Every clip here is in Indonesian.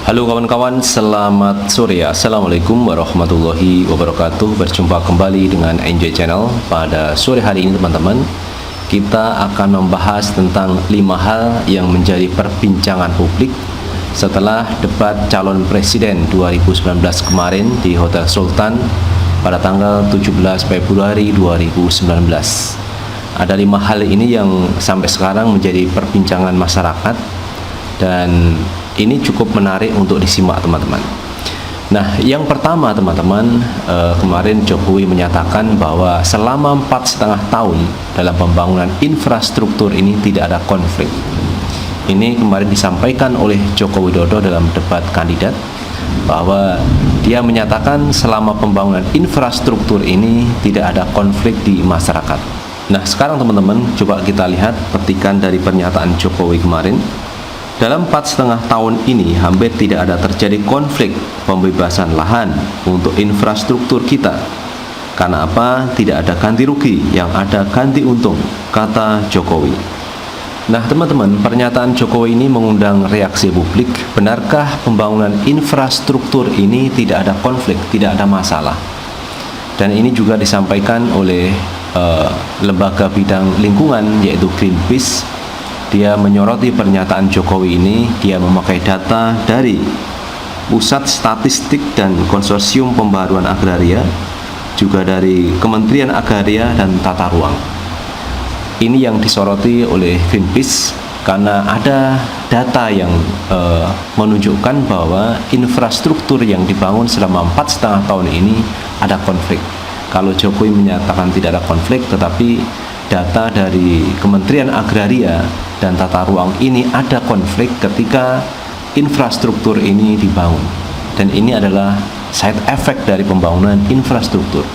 Halo kawan-kawan, selamat sore. Assalamualaikum warahmatullahi wabarakatuh. Berjumpa kembali dengan Enjoy Channel. Pada sore hari ini teman-teman, kita akan membahas tentang 5 hal yang menjadi perbincangan publik setelah debat calon presiden 2019 kemarin di Hotel Sultan pada tanggal 17 Februari 2019. Ada 5 hal ini yang sampai sekarang menjadi perbincangan masyarakat, dan ini cukup menarik untuk disimak teman-teman. Nah, yang pertama teman-teman, kemarin Jokowi menyatakan bahwa selama 4,5 tahun dalam pembangunan infrastruktur ini tidak ada konflik. Ini kemarin disampaikan oleh Joko Widodo dalam debat kandidat, bahwa dia menyatakan selama pembangunan infrastruktur ini tidak ada konflik di masyarakat. Nah, sekarang teman-teman coba kita lihat petikan dari pernyataan Jokowi kemarin. Dalam 4,5 tahun ini hampir tidak ada terjadi konflik pembebasan lahan untuk infrastruktur kita. Karena apa? Tidak ada ganti rugi, yang ada ganti untung, kata Jokowi. Nah teman-teman, pernyataan Jokowi ini mengundang reaksi publik. Benarkah pembangunan infrastruktur ini tidak ada konflik, tidak ada masalah? Dan ini juga disampaikan oleh lembaga bidang lingkungan, yaitu Greenpeace. Dia menyoroti pernyataan Jokowi ini. Dia memakai data dari Pusat Statistik dan Konsorsium Pembaruan Agraria, juga dari Kementerian Agraria dan Tata Ruang. Ini yang disoroti oleh Greenpeace karena ada data yang menunjukkan bahwa infrastruktur yang dibangun selama 4,5 tahun ini ada konflik. Kalau Jokowi menyatakan tidak ada konflik, tetapi data dari Kementerian Agraria dan Tata Ruang ini ada konflik ketika infrastruktur ini dibangun. Dan ini adalah side effect dari pembangunan infrastruktur.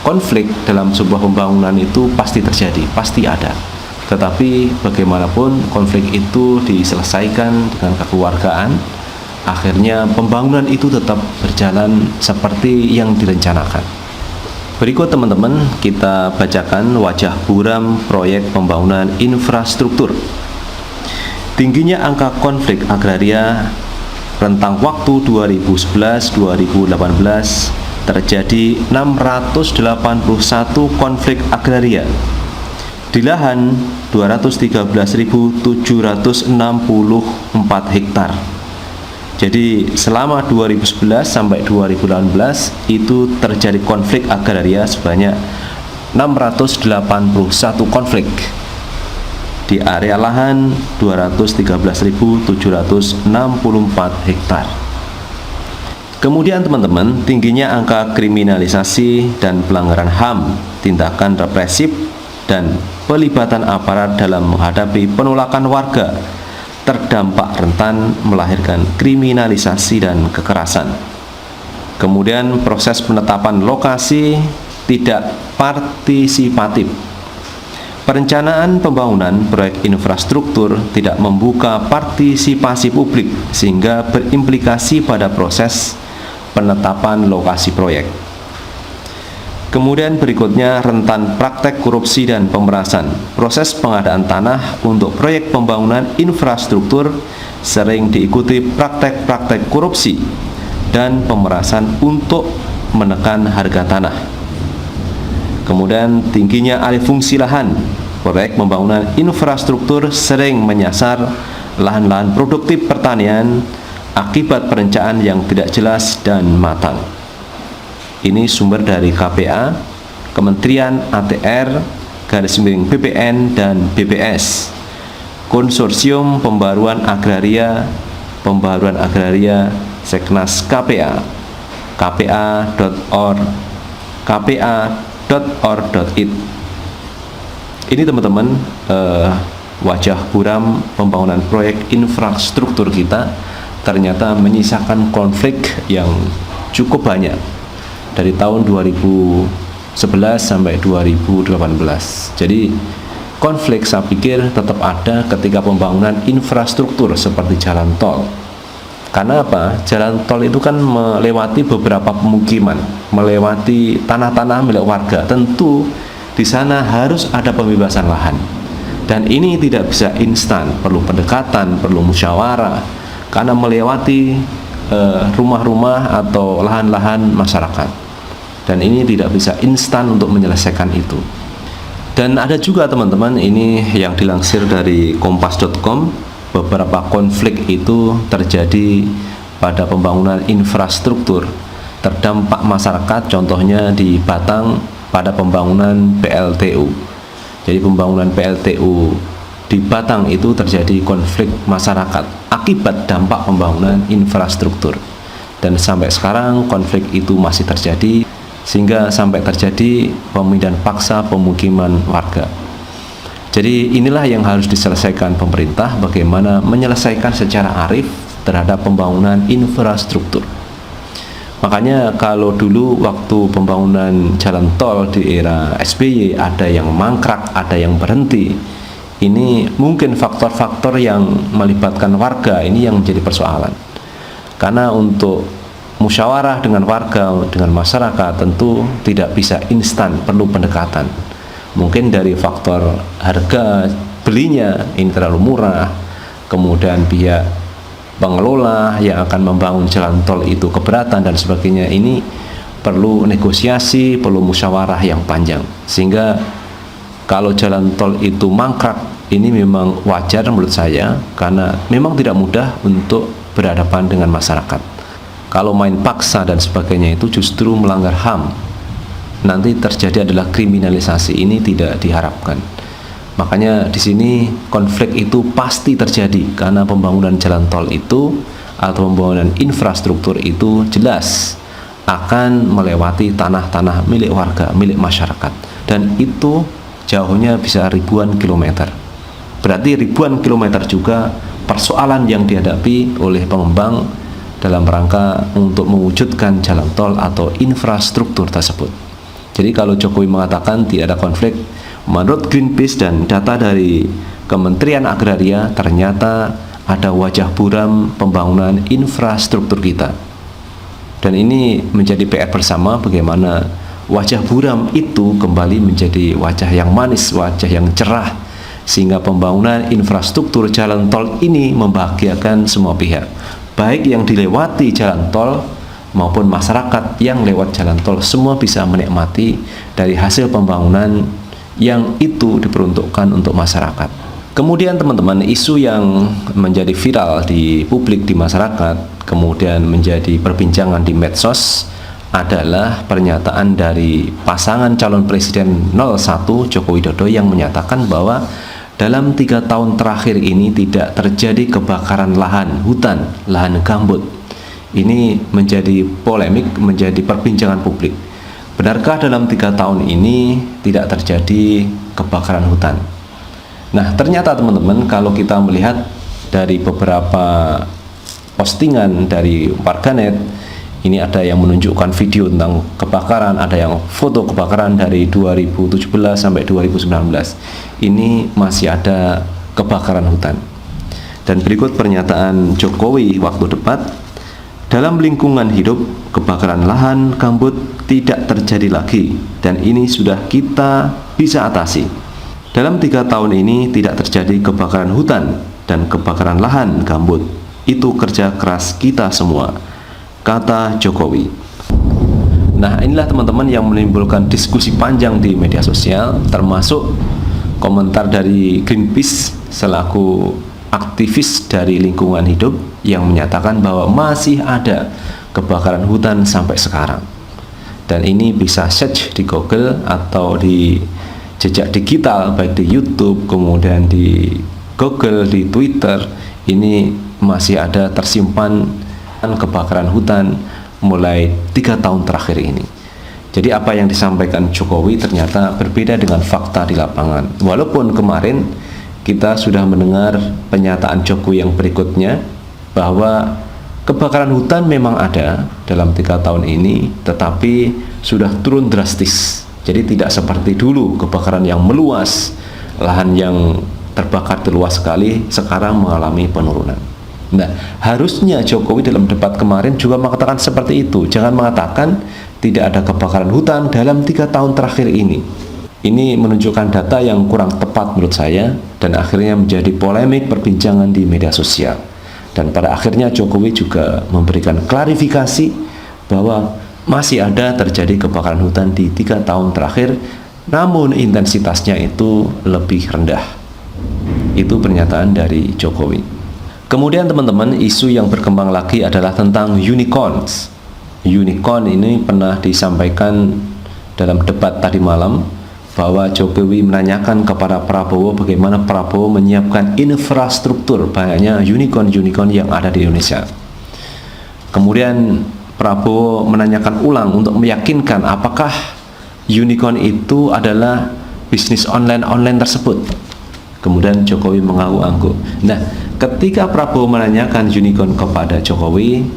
Konflik dalam sebuah pembangunan itu pasti terjadi, pasti ada. Tetapi bagaimanapun konflik itu diselesaikan dengan kekeluargaan, akhirnya pembangunan itu tetap berjalan seperti yang direncanakan. Berikut teman-teman, kita bacakan wajah buram proyek pembangunan infrastruktur. Tingginya angka konflik agraria rentang waktu 2011-2018 terjadi 681 konflik agraria di lahan 213.764 hektar. Jadi selama 2011 sampai 2018 itu terjadi konflik agraria sebanyak 681 konflik di area lahan 213.764 hektar. Kemudian teman-teman, tingginya angka kriminalisasi dan pelanggaran HAM, tindakan represif dan pelibatan aparat dalam menghadapi penolakan warga terdampak rentan melahirkan kriminalisasi dan kekerasan. Kemudian proses penetapan lokasi tidak partisipatif. Perencanaan pembangunan proyek infrastruktur tidak membuka partisipasi publik sehingga berimplikasi pada proses penetapan lokasi proyek. Kemudian berikutnya, rentan praktek korupsi dan pemerasan. Proses pengadaan tanah untuk proyek pembangunan infrastruktur sering diikuti praktek-praktek korupsi dan pemerasan untuk menekan harga tanah. Kemudian tingginya alih fungsi lahan. Proyek pembangunan infrastruktur sering menyasar lahan-lahan produktif pertanian akibat perencanaan yang tidak jelas dan matang. Ini sumber dari KPA, Kementerian ATR, _BPN dan BPS, Konsorsium Pembaruan Agraria, Seknas KPA, kpa.or.id. Ini teman-teman, wajah buram pembangunan proyek infrastruktur kita ternyata menyisakan konflik yang cukup banyak dari tahun 2011 sampai 2018. Jadi konflik saya pikir tetap ada ketika pembangunan infrastruktur seperti jalan tol. Karena apa? Jalan tol itu kan melewati beberapa pemukiman, melewati tanah-tanah milik warga. Tentu di sana harus ada pembebasan lahan. Dan ini tidak bisa instan, perlu pendekatan, perlu musyawarah, karena melewati rumah-rumah atau lahan-lahan masyarakat, dan ini tidak bisa instan untuk menyelesaikan itu. Dan ada juga teman-teman, ini yang dilansir dari kompas.com, beberapa konflik itu terjadi pada pembangunan infrastruktur terdampak masyarakat, contohnya di Batang pada pembangunan PLTU. Jadi pembangunan PLTU di Batang itu terjadi konflik masyarakat akibat dampak pembangunan infrastruktur, dan sampai sekarang konflik itu masih terjadi, sehingga sampai terjadi pemindahan paksa pemukiman warga. Jadi inilah yang harus diselesaikan pemerintah, bagaimana menyelesaikan secara arif terhadap pembangunan infrastruktur. Makanya kalau dulu waktu pembangunan jalan tol di era SBY ada yang mangkrak, ada yang berhenti. Ini mungkin faktor-faktor yang melibatkan warga ini yang menjadi persoalan. Karena untuk musyawarah dengan warga, dengan masyarakat tentu tidak bisa instan, perlu pendekatan. Mungkin dari faktor harga belinya ini terlalu murah, kemudian pihak pengelola yang akan membangun jalan tol itu keberatan dan sebagainya. Ini perlu negosiasi, perlu musyawarah yang panjang. Sehingga kalau jalan tol itu mangkrak, ini memang wajar menurut saya, karena memang tidak mudah untuk berhadapan dengan masyarakat. Kalau main paksa dan sebagainya itu justru melanggar HAM. Nanti terjadi adalah kriminalisasi, ini tidak diharapkan. Makanya di sini konflik itu pasti terjadi karena pembangunan jalan tol itu atau pembangunan infrastruktur itu jelas akan melewati tanah-tanah milik warga, milik masyarakat, dan itu jauhnya bisa ribuan kilometer. Berarti ribuan kilometer juga persoalan yang dihadapi oleh pengembang dalam rangka untuk mewujudkan jalan tol atau infrastruktur tersebut. Jadi kalau Jokowi mengatakan tidak ada konflik, menurut Greenpeace dan data dari Kementerian Agraria, ternyata ada wajah buram pembangunan infrastruktur kita. Dan ini menjadi PR bersama, bagaimana wajah buram itu kembali menjadi wajah yang manis, wajah yang cerah, sehingga pembangunan infrastruktur jalan tol ini membahagiakan semua pihak, baik yang dilewati jalan tol maupun masyarakat yang lewat jalan tol, semua bisa menikmati dari hasil pembangunan yang itu diperuntukkan untuk masyarakat. Kemudian teman-teman, isu yang menjadi viral di publik, di masyarakat, kemudian menjadi perbincangan di medsos adalah pernyataan dari pasangan calon presiden 01 Joko Widodo yang menyatakan bahwa dalam 3 tahun terakhir ini tidak terjadi kebakaran lahan hutan, lahan gambut. Ini menjadi polemik, menjadi perbincangan publik. Benarkah dalam 3 tahun ini tidak terjadi kebakaran hutan? Nah, ternyata teman-teman, kalau kita melihat dari beberapa postingan dari warganet, ini ada yang menunjukkan video tentang kebakaran, ada yang foto kebakaran dari 2017 sampai 2019. Ini masih ada kebakaran hutan. Dan berikut pernyataan Jokowi waktu debat, dalam lingkungan hidup, kebakaran lahan gambut tidak terjadi lagi, dan ini sudah kita bisa atasi. Dalam 3 tahun ini tidak terjadi kebakaran hutan dan kebakaran lahan gambut. Itu kerja keras kita semua, kata Jokowi. Nah, inilah teman-teman yang menimbulkan diskusi panjang di media sosial, termasuk komentar dari Greenpeace selaku aktivis dari lingkungan hidup yang menyatakan bahwa masih ada kebakaran hutan sampai sekarang. Dan ini bisa search di Google atau di jejak digital, baik di YouTube, kemudian di Google, di Twitter. Ini masih ada tersimpan kebakaran hutan mulai 3 tahun terakhir ini. Jadi apa yang disampaikan Jokowi ternyata berbeda dengan fakta di lapangan. Walaupun kemarin kita sudah mendengar pernyataan Jokowi yang berikutnya bahwa kebakaran hutan memang ada dalam 3 tahun ini, tetapi sudah turun drastis. Jadi tidak seperti dulu kebakaran yang meluas, lahan yang terbakar luas sekali, sekarang mengalami penurunan. Nah, harusnya Jokowi dalam debat kemarin juga mengatakan seperti itu. Jangan mengatakan tidak ada kebakaran hutan dalam 3 tahun terakhir ini. Ini menunjukkan data yang kurang tepat menurut saya, dan akhirnya menjadi polemik perbincangan di media sosial. Dan pada akhirnya Jokowi juga memberikan klarifikasi bahwa masih ada terjadi kebakaran hutan di 3 tahun terakhir, namun intensitasnya itu lebih rendah. Itu pernyataan dari Jokowi. Kemudian teman-teman, isu yang berkembang lagi adalah tentang unicorns. Unicorn ini pernah disampaikan dalam debat tadi malam, bahwa Jokowi menanyakan kepada Prabowo bagaimana Prabowo menyiapkan infrastruktur banyaknya unicorn-unicorn yang ada di Indonesia. Kemudian Prabowo menanyakan ulang untuk meyakinkan apakah unicorn itu adalah bisnis online tersebut. Kemudian Jokowi mengangguk-angguk. Nah, ketika Prabowo menanyakan unicorn kepada Jokowi,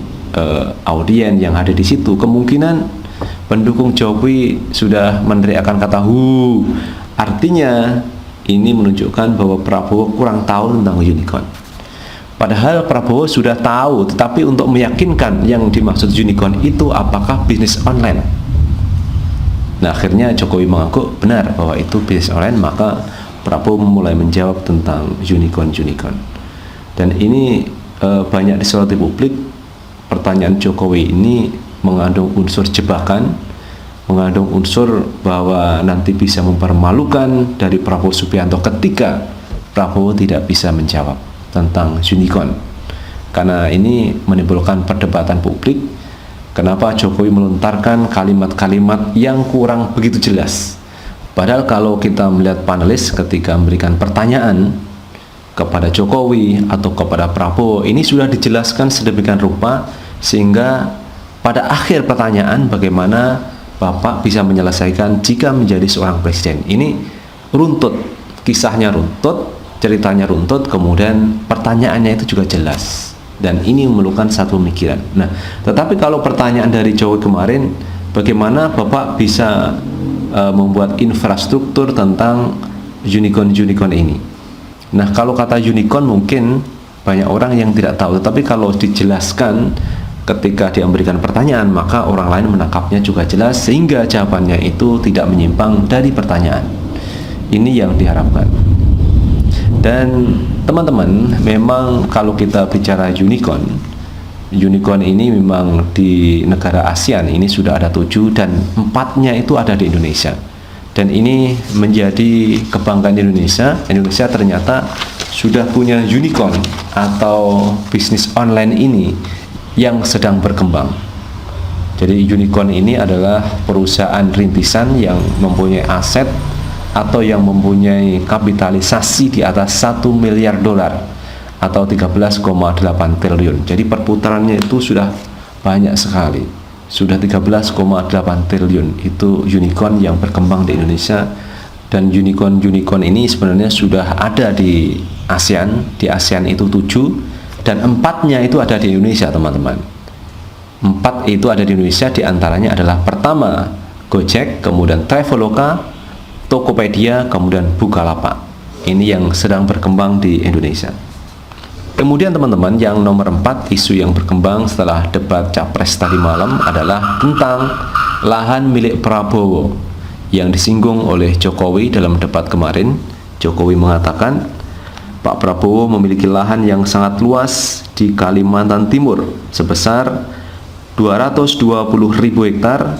audien yang ada di situ kemungkinan pendukung Jokowi sudah meneriakkan kata "hu". Artinya ini menunjukkan bahwa Prabowo kurang tahu tentang unicorn. Padahal Prabowo sudah tahu, tetapi untuk meyakinkan yang dimaksud unicorn itu apakah bisnis online. Nah, akhirnya Jokowi mengaku benar bahwa itu bisnis online, maka Prabowo mulai menjawab tentang unicorn. Dan ini banyak disoroti publik. Pertanyaan Jokowi ini mengandung unsur jebakan, mengandung unsur bahwa nanti bisa mempermalukan dari Prabowo Subianto ketika Prabowo tidak bisa menjawab tentang unicorn. Karena ini menimbulkan perdebatan publik, kenapa Jokowi melontarkan kalimat-kalimat yang kurang begitu jelas. Padahal kalau kita melihat panelis ketika memberikan pertanyaan kepada Jokowi atau kepada Prabowo, ini sudah dijelaskan sedemikian rupa sehingga pada akhir pertanyaan bagaimana Bapak bisa menyelesaikan jika menjadi seorang presiden. Ini runtut, kisahnya runtut, ceritanya runtut, kemudian pertanyaannya itu juga jelas. Dan ini memerlukan satu pemikiran. Nah, tetapi kalau pertanyaan dari Jokowi kemarin, bagaimana Bapak bisa membuat infrastruktur tentang unicorn ini? Nah, kalau kata unicorn mungkin banyak orang yang tidak tahu, tetapi kalau dijelaskan ketika dia memberikan pertanyaan, maka orang lain menangkapnya juga jelas sehingga jawabannya itu tidak menyimpang dari pertanyaan. Ini yang diharapkan. Dan teman-teman, memang kalau kita bicara unicorn ini memang di negara ASEAN ini sudah ada 7 dan 4-nya itu ada di Indonesia. Dan ini menjadi kebanggaan Indonesia. Indonesia ternyata sudah punya unicorn atau bisnis online ini yang sedang berkembang. Jadi unicorn ini adalah perusahaan rintisan yang mempunyai aset atau yang mempunyai kapitalisasi di atas 1 miliar dolar atau 13,8 triliun. Jadi perputarannya itu sudah banyak sekali. Sudah 13,8 triliun itu unicorn yang berkembang di Indonesia. Dan unicorn ini sebenarnya sudah ada di ASEAN. Di ASEAN itu 7 dan 4-nya itu ada di Indonesia, teman-teman. 4 itu ada di Indonesia, diantaranya adalah pertama Gojek, kemudian Traveloka, Tokopedia, kemudian Bukalapak. Ini yang sedang berkembang di Indonesia. Kemudian teman-teman, yang nomor 4 isu yang berkembang setelah debat Capres tadi malam adalah tentang lahan milik Prabowo yang disinggung oleh Jokowi dalam debat kemarin. Jokowi mengatakan Pak Prabowo memiliki lahan yang sangat luas di Kalimantan Timur sebesar 220.000 hektar,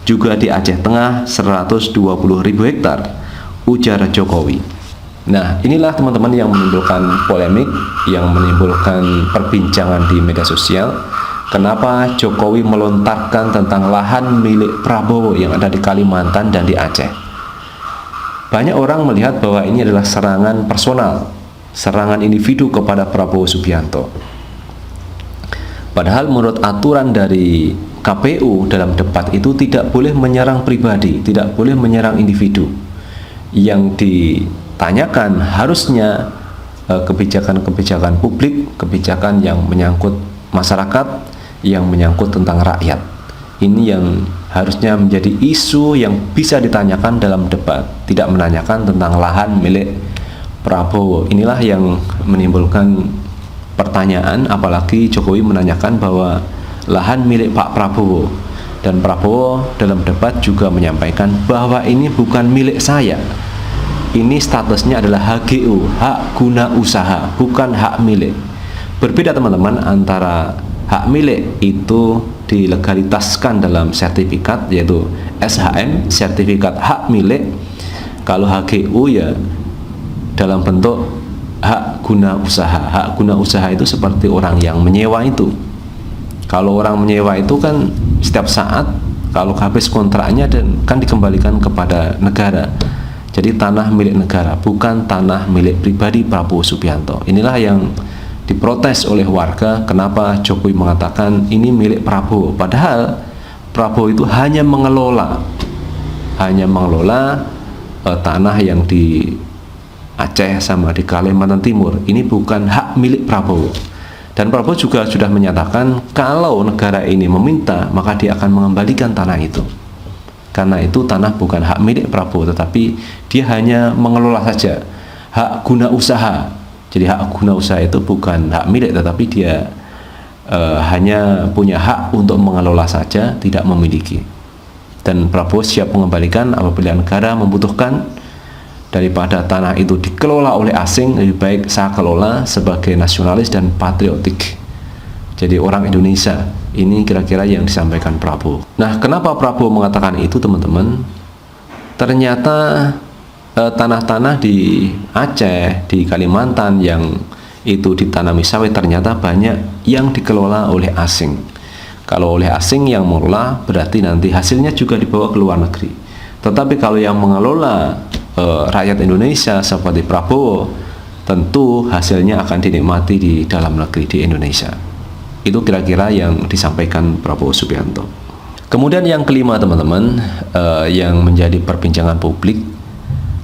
juga di Aceh Tengah 120.000 hektar, ujar Jokowi. Nah, inilah teman-teman yang menimbulkan polemik, yang menimbulkan perbincangan di media sosial. Kenapa Jokowi melontarkan tentang lahan milik Prabowo yang ada di Kalimantan dan di Aceh? Banyak orang melihat bahwa ini adalah serangan personal, serangan individu kepada Prabowo Subianto. Padahal menurut aturan dari KPU dalam debat itu tidak boleh menyerang pribadi, tidak boleh menyerang individu. Yang ditanyakan harusnya kebijakan-kebijakan publik, kebijakan yang menyangkut masyarakat, yang menyangkut tentang rakyat. Ini yang harusnya menjadi isu yang bisa ditanyakan dalam debat, tidak menanyakan tentang lahan milik Prabowo. Inilah yang menimbulkan pertanyaan, apalagi Jokowi menanyakan bahwa lahan milik Pak Prabowo. Dan Prabowo dalam debat juga menyampaikan bahwa ini bukan milik saya. Ini statusnya adalah HGU, hak guna usaha, bukan hak milik. Berbeda teman-teman antara hak milik itu dilegalitaskan dalam sertifikat, yaitu SHM, sertifikat hak milik. Kalau HGU ya dalam bentuk hak guna usaha. Hak guna usaha itu seperti orang yang menyewa itu. Kalau orang menyewa itu kan setiap saat kalau habis kontraknya dan kan dikembalikan kepada negara. Jadi tanah milik negara, bukan tanah milik pribadi Prabowo Subianto. Inilah yang diprotes oleh warga. Kenapa Jokowi mengatakan ini milik Prabowo, padahal Prabowo itu hanya mengelola tanah yang di Aceh sama di Kalimantan Timur. Ini bukan hak milik Prabowo. Dan Prabowo juga sudah menyatakan kalau negara ini meminta, maka dia akan mengembalikan tanah itu. Karena itu tanah bukan hak milik Prabowo, tetapi dia hanya mengelola saja, hak guna usaha. Jadi hak guna usaha itu bukan hak milik, tetapi dia hanya punya hak untuk mengelola saja, tidak memiliki. Dan Prabowo siap mengembalikan apabila negara membutuhkan. Daripada tanah itu dikelola oleh asing, lebih baik saya kelola sebagai nasionalis dan patriotik. Jadi orang Indonesia. Ini kira-kira yang disampaikan Prabowo. Nah, kenapa Prabowo mengatakan itu teman-teman? Ternyata tanah-tanah di Aceh, di Kalimantan yang itu ditanami sawit ternyata banyak yang dikelola oleh asing. Kalau oleh asing yang mengelola, berarti nanti hasilnya juga dibawa ke luar negeri. Tetapi kalau yang mengelola rakyat Indonesia seperti Prabowo, tentu hasilnya akan dinikmati di dalam negeri, di Indonesia. Itu kira-kira yang disampaikan Prabowo Subianto. Kemudian yang kelima teman-teman, yang menjadi perbincangan publik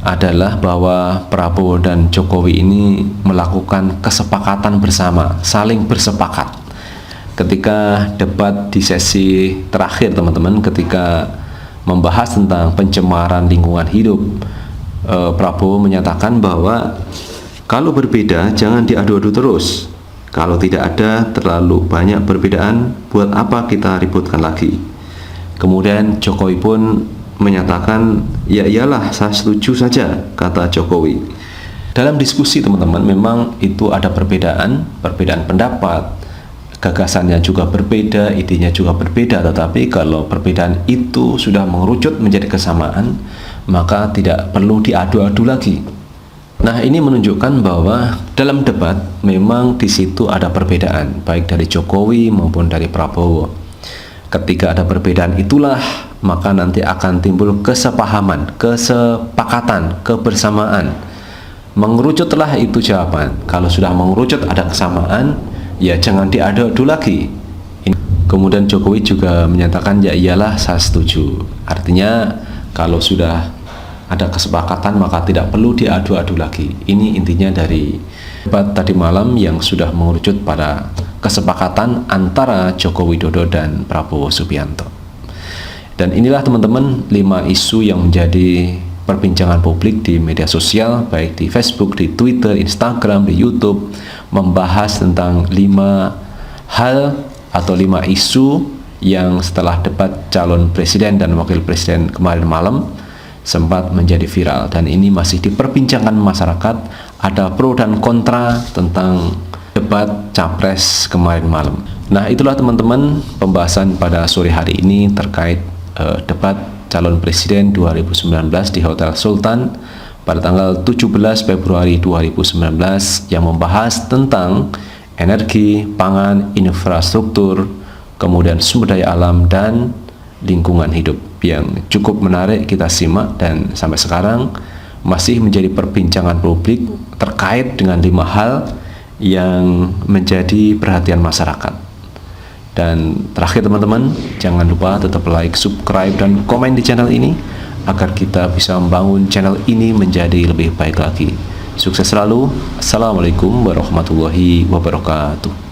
adalah bahwa Prabowo dan Jokowi ini melakukan kesepakatan bersama, saling bersepakat. Ketika debat di sesi terakhir teman-teman, ketika membahas tentang pencemaran lingkungan hidup, Prabowo menyatakan bahwa kalau berbeda jangan diadu-adu terus. Kalau tidak ada terlalu banyak perbedaan, buat apa kita ributkan lagi? Kemudian Jokowi pun menyatakan, ya iyalah saya setuju saja, kata Jokowi. Dalam diskusi teman-teman memang itu ada perbedaan pendapat, gagasannya juga berbeda, idenya juga berbeda, tetapi kalau perbedaan itu sudah mengerucut menjadi kesamaan, maka tidak perlu diadu-adu lagi. Nah, ini menunjukkan bahwa dalam debat memang di situ ada perbedaan, baik dari Jokowi maupun dari Prabowo. Ketika ada perbedaan itulah, maka nanti akan timbul kesepahaman, kesepakatan, kebersamaan. Mengerucutlah itu jawaban. Kalau sudah mengerucut ada kesamaan, ya jangan diadu-adu lagi. Kemudian Jokowi juga menyatakan, ya iyalah saya setuju. Artinya kalau sudah ada kesepakatan maka tidak perlu diadu-adu lagi. Ini intinya dari debat tadi malam yang sudah mengerucut pada kesepakatan antara Joko Widodo dan Prabowo Subianto. Dan inilah teman-teman 5 isu yang menjadi perbincangan publik di media sosial, baik di Facebook, di Twitter, Instagram, di YouTube, membahas tentang 5 hal atau 5 isu yang setelah debat calon presiden dan wakil presiden kemarin malam sempat menjadi viral, dan ini masih diperbincangkan masyarakat. Ada pro dan kontra tentang debat capres kemarin malam. Nah, itulah teman-teman pembahasan pada sore hari ini terkait debat calon presiden 2019 di Hotel Sultan pada tanggal 17 Februari 2019 yang membahas tentang energi, pangan, infrastruktur, kemudian sumber daya alam dan lingkungan hidup, yang cukup menarik kita simak dan sampai sekarang masih menjadi perbincangan publik terkait dengan 5 hal yang menjadi perhatian masyarakat. Dan terakhir teman-teman, jangan lupa tetap like, subscribe, dan komen di channel ini agar kita bisa membangun channel ini menjadi lebih baik lagi. Sukses selalu. Assalamualaikum warahmatullahi wabarakatuh.